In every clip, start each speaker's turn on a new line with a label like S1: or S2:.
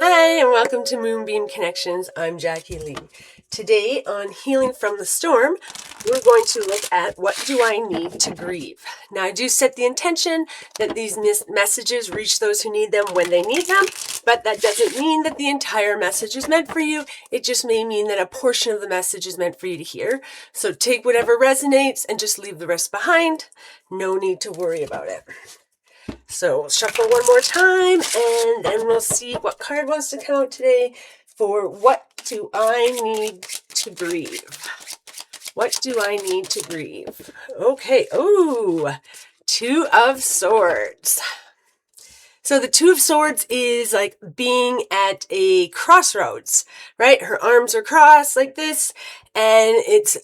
S1: Hi, and welcome to Moonbeam Connections. I'm Jacqui-Leigh. Today on Healing from the Storm, we're going to look at what do I need to grieve. Now, I do set the intention that these messages reach those who need them when they need them, but that doesn't mean that the entire message is meant for you. It just may mean that a portion of the message is meant for you to hear. So take whatever resonates and just leave the rest behind. No need to worry about it. So we'll shuffle one more time and then we'll see what card wants to come out today for what do I need to grieve. What do I need to grieve? Okay, ooh, Two of Swords. So the Two of Swords is like being at a crossroads, right? Her arms are crossed like this, and it's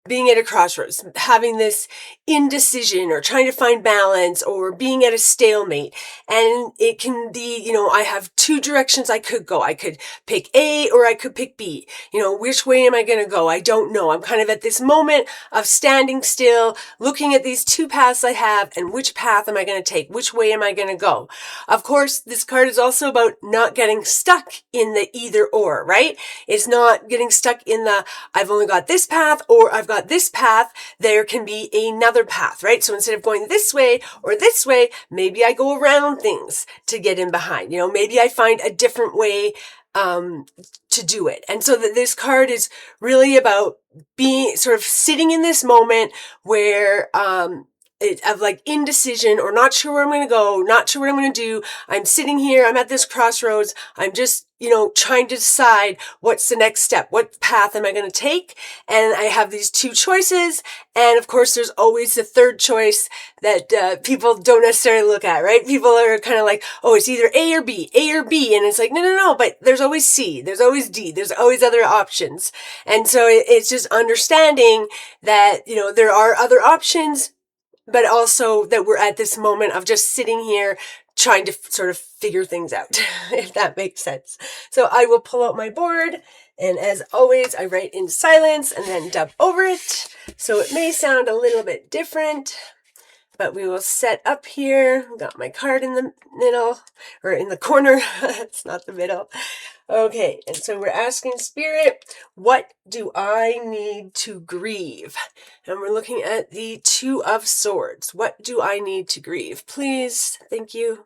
S1: being at a crossroads, having this indecision or trying to find balance or being at a stalemate. And it can be, I have two directions I could go. I could pick A or I could pick B. Which way am I going to go? I don't know. I'm kind of at this moment of standing still, looking at these two paths I have and which path am I going to take? Which way am I going to go? Of course, this card is also about not getting stuck in the either or, right? It's not getting stuck in the I've only got this path or I've got this path. There can be another path, right? So instead of going this way or this way, maybe I go around things to get in behind. Maybe I find a different way to do it. And so that this card is really about being sort of sitting in this moment where of like indecision or not sure where I'm going to go, not sure what I'm going to do. I'm sitting here, I'm at this crossroads. I'm just, trying to decide what's the next step. What path am I going to take? And I have these two choices. And of course, there's always the third choice that people don't necessarily look at, right? People are kind of like, oh, it's either A or B, A or B. And it's like, no, but there's always C, there's always D, there's always other options. And so it's just understanding that, there are other options, but also that we're at this moment of just sitting here trying to sort of figure things out, if that makes sense. So I will pull out my board, and as always, I write in silence and then dub over it. So it may sound a little bit different, but we will set up here. Got my card in the middle, or in the corner. It's not the middle. Okay, and so we're asking Spirit, what do I need to grieve? And we're looking at the Two of Swords. What do I need to grieve? Please, thank you.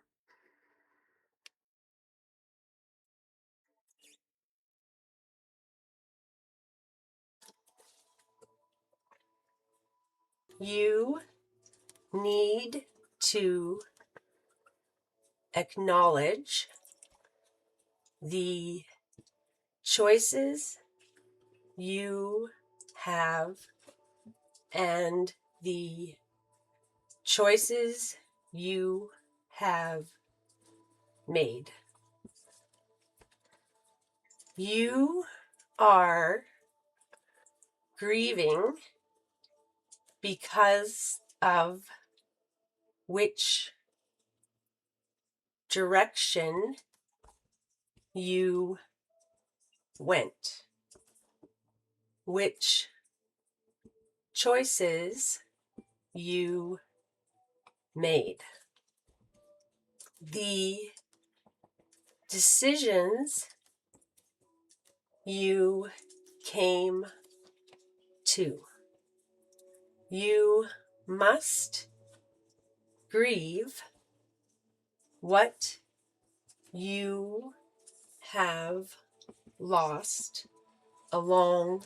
S1: You need to acknowledge the choices you have and the choices you have made. You are grieving because of which direction you went, which choices you made. The decisions you came to. You must grieve what you have lost along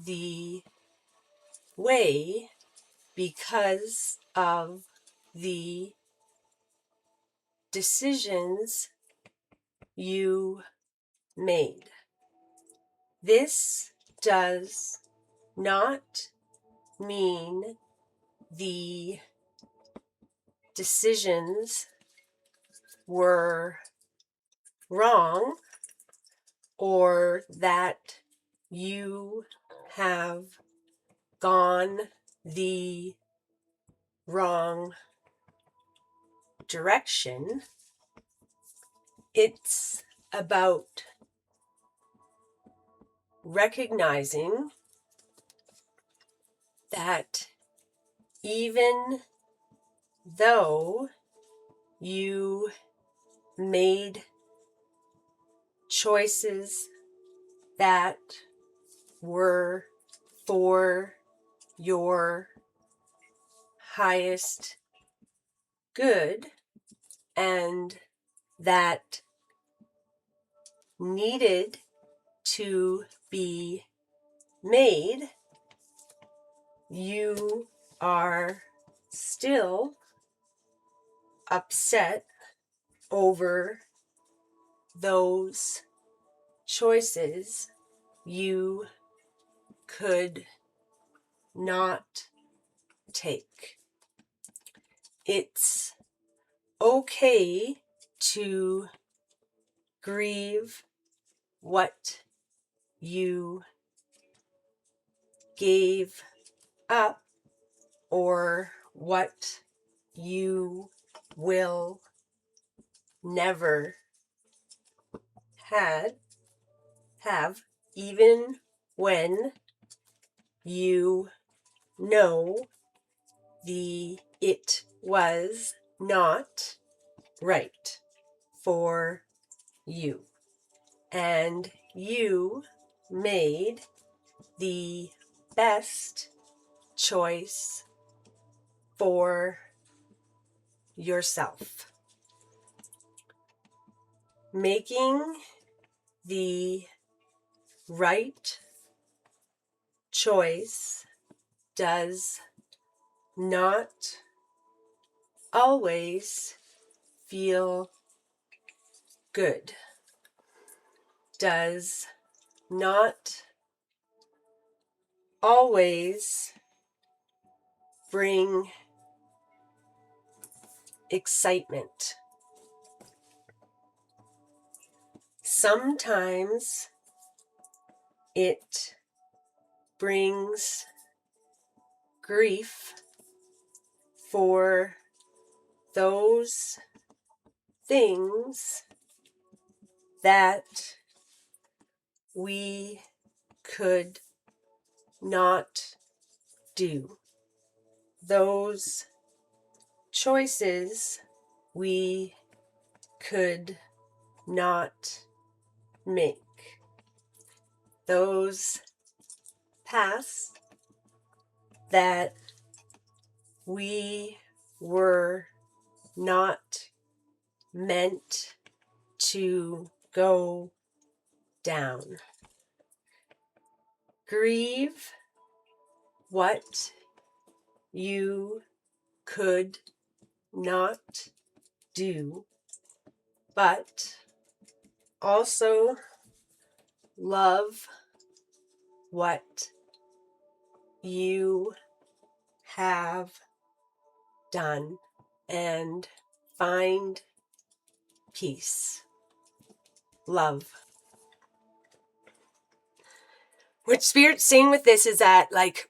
S1: the way because of the decisions you made. This does not mean the decisions were wrong or that you have gone the wrong direction. It's about recognizing that even though you made choices that were for your highest good and that needed to be made, you are still upset over those choices you could not take. It's okay to grieve what you gave up or what you will never have, even when you know it was not right for you. And you made the best choice for yourself. Making the right choice does not always feel good, does not always bring excitement. Sometimes it brings grief for those things that we could not do. Those choices we could not make. Those paths that we were not meant to go down. Grieve what you could not do, but also love what you have done and find peace. Love. What Spirit's saying with this is that, like,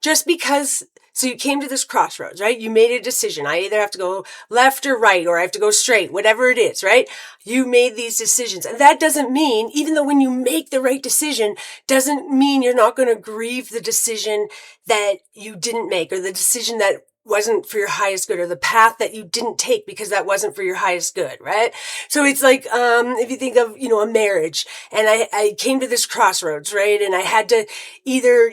S1: just because, so you came to this crossroads, right? You made a decision. I either have to go left or right, or I have to go straight, whatever it is, right? You made these decisions. And that doesn't mean, even though when you make the right decision, doesn't mean you're not going to grieve the decision that you didn't make, or the decision that wasn't for your highest good, or the path that you didn't take because that wasn't for your highest good, right? So it's like, if you think of, a marriage, and I came to this crossroads, right? And I had to either,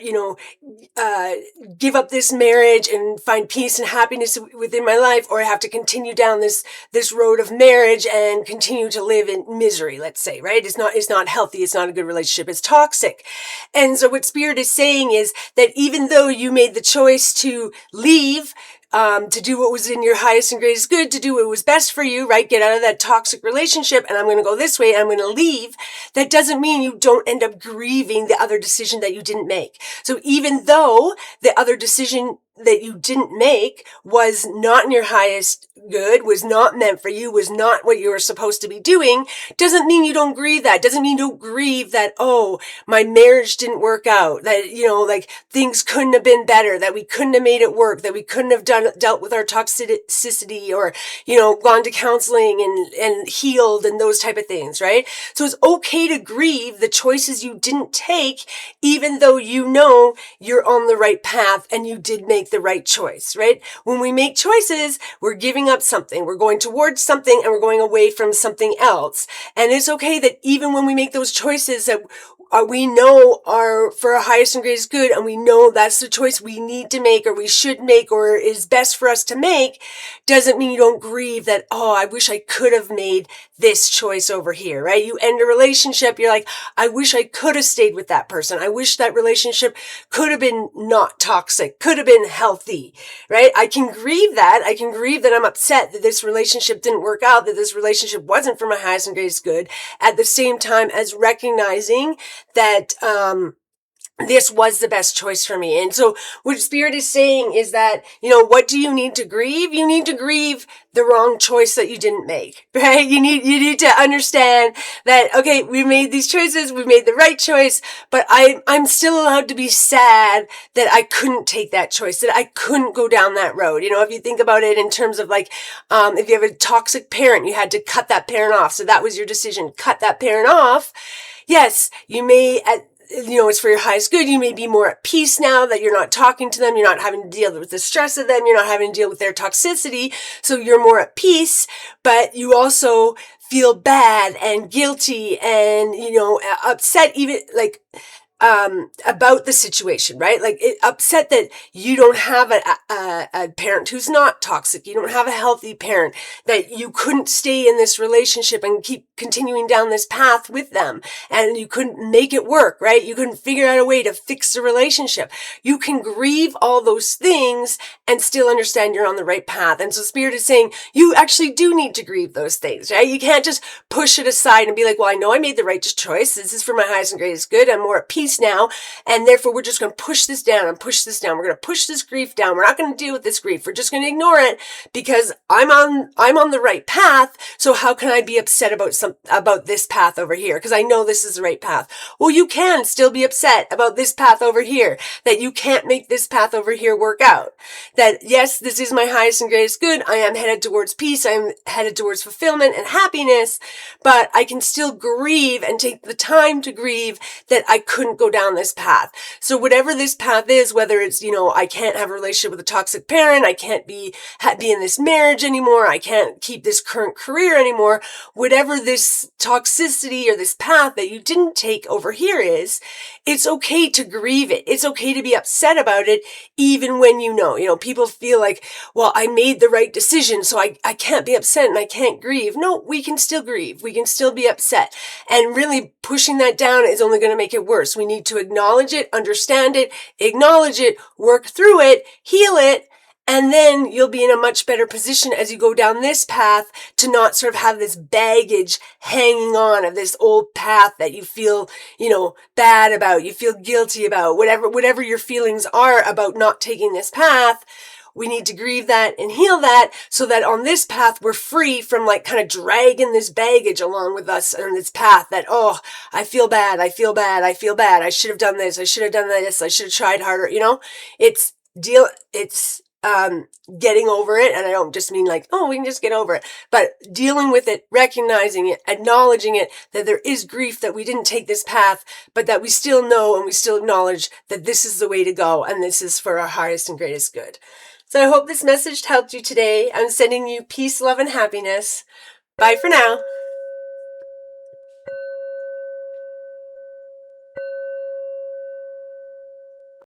S1: give up this marriage and find peace and happiness within my life, or I have to continue down this road of marriage and continue to live in misery, let's say, right? It's not healthy. It's not a good relationship. It's toxic. And so what Spirit is saying is that even though you made the choice to leave, to do what was in your highest and greatest good, to do what was best for you, right? Get out of that toxic relationship, and I'm going to go this way, I'm going to leave. That doesn't mean you don't end up grieving the other decision that you didn't make. So even though the other decision that you didn't make was not in your highest good, was not meant for you, was not what you were supposed to be doing, doesn't mean you don't grieve that. Doesn't mean you don't grieve that, oh, my marriage didn't work out, that, like things couldn't have been better, that we couldn't have made it work, that we couldn't have dealt with our toxicity, or, gone to counseling and healed and those type of things, right? So it's okay to grieve the choices you didn't take, even though you know you're on the right path and you did make make the right choice, right? When we make choices, we're giving up something. We're going towards something and we're going away from something else. And it's okay that even when we make those choices that we know are for our highest and greatest good, and we know that's the choice we need to make or we should make or is best for us to make, doesn't mean you don't grieve that, oh, I wish I could have made this choice over here, right? You end a relationship, you're like, I wish I could have stayed with that person. I wish that relationship could have been not toxic, could have been healthy, right? I can grieve that. I can grieve that I'm upset that this relationship didn't work out, that this relationship wasn't for my highest and greatest good, at the same time as recognizing that this was the best choice for me. And so what Spirit is saying is that, what do you need to grieve? You need to grieve the wrong choice that you didn't make, right? You need to understand that, okay, we made these choices, we made the right choice, but I'm still allowed to be sad that I couldn't take that choice, that I couldn't go down that road. If you think about it in terms of like, if you have a toxic parent, you had to cut that parent off. So that was your decision, cut that parent off. Yes, you may, it's for your highest good. You may be more at peace now that you're not talking to them. You're not having to deal with the stress of them. You're not having to deal with their toxicity. So you're more at peace, but you also feel bad and guilty and, upset, even like, about the situation, right? Like upset that you don't have a parent who's not toxic. You don't have a healthy parent, that you couldn't stay in this relationship and keep continuing down this path with them. And you couldn't make it work, right? You couldn't figure out a way to fix the relationship. You can grieve all those things and still understand you're on the right path. And so Spirit is saying you actually do need to grieve those things, right? You can't just push it aside and be like, well, I know I made the right choice. This is for my highest and greatest good. I'm more at peace now, and therefore we're just going to push this down and push this down. We're going to push this grief down. We're not going to deal with this grief. We're just going to ignore it because I'm on the right path. So how can I be upset about this path over here? Because I know this is the right path. Well, you can still be upset about this path over here, that you can't make this path over here work out. That yes, this is my highest and greatest good. I am headed towards peace. I'm headed towards fulfillment and happiness, but I can still grieve and take the time to grieve that I couldn't go down this path. So whatever this path is, whether it's, I can't have a relationship with a toxic parent, I can't be in this marriage anymore, I can't keep this current career anymore, whatever this toxicity or this path that you didn't take over here is, it's okay to grieve it. It's okay to be upset about it, even when people feel like, well, I made the right decision, so I can't be upset and I can't grieve. No, we can still grieve. We can still be upset. And really pushing that down is only going to make it worse. We need to acknowledge it, understand it, acknowledge it, work through it, heal it, and then you'll be in a much better position as you go down this path to not sort of have this baggage hanging on of this old path that you feel, bad about, you feel guilty about, whatever your feelings are about not taking this path. We need to grieve that and heal that so that on this path, we're free from like kind of dragging this baggage along with us on this path that, oh, I feel bad. I feel bad. I feel bad. I should have done this. I should have done this. I should have tried harder. It's getting over it. And I don't just mean like, oh, we can just get over it, but dealing with it, recognizing it, acknowledging it, that there is grief that we didn't take this path, but that we still know and we still acknowledge that this is the way to go. And this is for our highest and greatest good. So I hope this message helped you today. I'm sending you peace, love, and happiness. Bye for now.